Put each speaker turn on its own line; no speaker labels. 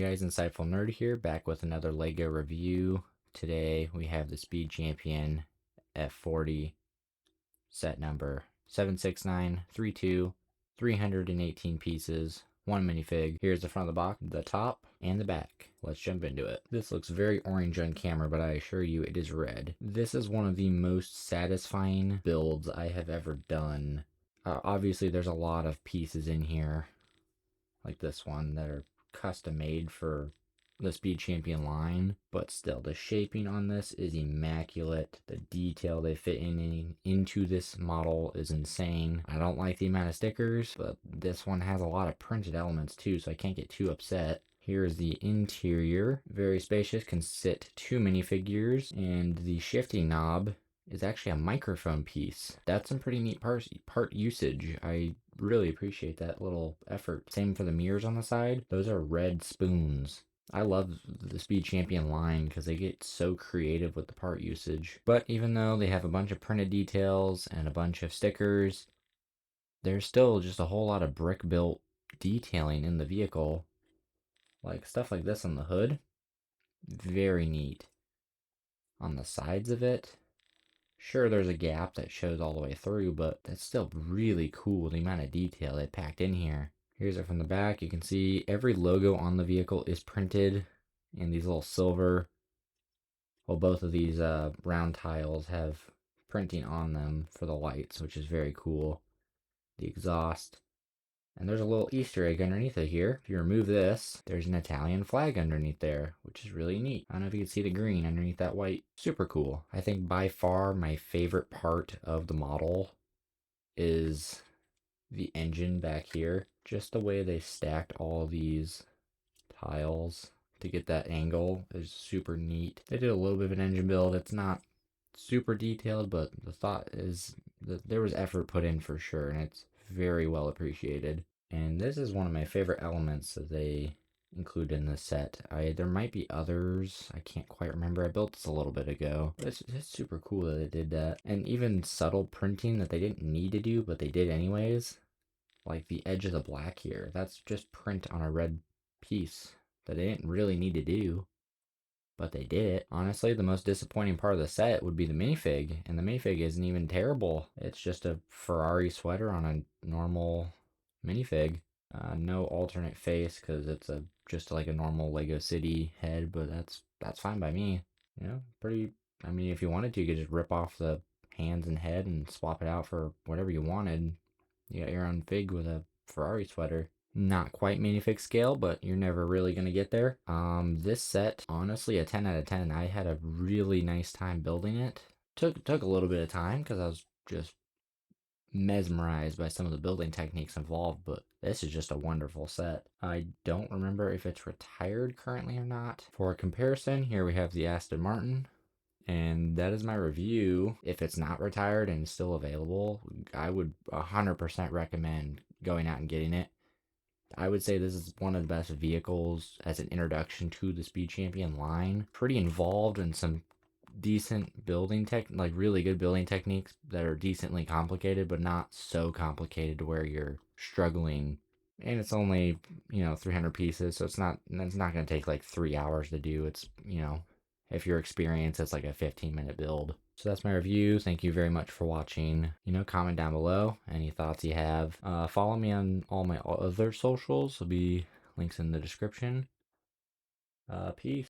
guys, Insightful Nerd here, back with another LEGO review. Today we have the Speed Champion F40 set number 76932, 318 pieces, one minifig. Here's the front of the box, the top, and the back. Let's jump into it. This looks very orange on camera, but I assure you it is red. This is one of the most satisfying builds I have ever done. Obviously there's a lot of pieces in here, like this one, that are custom made for the Speed Champion line, but still the shaping on this is immaculate. The detail they fit into this model is insane. I don't like the amount of stickers, but this one has a lot of printed elements too, so I can't get too upset. Here's the interior, very spacious, can sit 2 minifigures, and the shifting knob is actually a microphone piece. That's some pretty neat part usage. I really appreciate that little effort. Same for the mirrors on the side. Those are red spoons. I love the Speed Champion line because they get so creative with the part usage. But even though they have a bunch of printed details and a bunch of stickers, there's still just a whole lot of brick built detailing in the vehicle. Like stuff like this on the hood. Very neat. On the sides of it, sure, there's a gap that shows all the way through, but that's still really cool, the amount of detail they packed in here. Here's it from the back. You can see every logo on the vehicle is printed in these little silver. Well, both of these round tiles have printing on them for the lights, which is very cool. The exhaust. And there's a little Easter egg underneath it here. If you remove this, there's an Italian flag underneath there, which is really neat. I don't know if you can see the green underneath that white. Super cool. I think by far my favorite part of the model is the engine back here. Just the way they stacked all these tiles to get that angle is super neat. They did a little bit of an engine build. It's not super detailed, but the thought is that there was effort put in for sure, and it's very well appreciated. And this is one of my favorite elements that they include in this set. There might be others, I can't quite remember. I built this a little bit ago. It's super cool that they did that. And even subtle printing that they didn't need to do, but they did anyways. Like the edge of the black here, that's just print on a red piece that they didn't really need to do, but they did it. Honestly, the most disappointing part of the set would be the minifig, and the minifig isn't even terrible. It's just a Ferrari sweater on a normal minifig. No alternate face because it's just like a normal Lego City head, but that's fine by me. You know, pretty. I mean, if you wanted to, you could just rip off the hands and head and swap it out for whatever you wanted. You got your own fig with a Ferrari sweater. Not quite minifig scale, but you're never really going to get there. This set, honestly, a 10 out of 10. I had a really nice time building it. Took a little bit of time because I was just mesmerized by some of the building techniques involved, but this is just a wonderful set. I don't remember if it's retired currently or not. For comparison, here we have the Aston Martin. And that is my review. If it's not retired and still available, I would 100% recommend going out and getting it. I would say this is one of the best vehicles as an introduction to the Speed Champion line. Pretty involved in some decent building like really good building techniques that are decently complicated, but not so complicated to where you're struggling. And it's only, 300 pieces, so it's not going to take like 3 hours to do. It's, if you're experienced, it's like a 15-minute build. So that's my review. Thank you very much for watching. Comment down below any thoughts you have. Follow me on all my other socials. There'll be links in the description. Peace.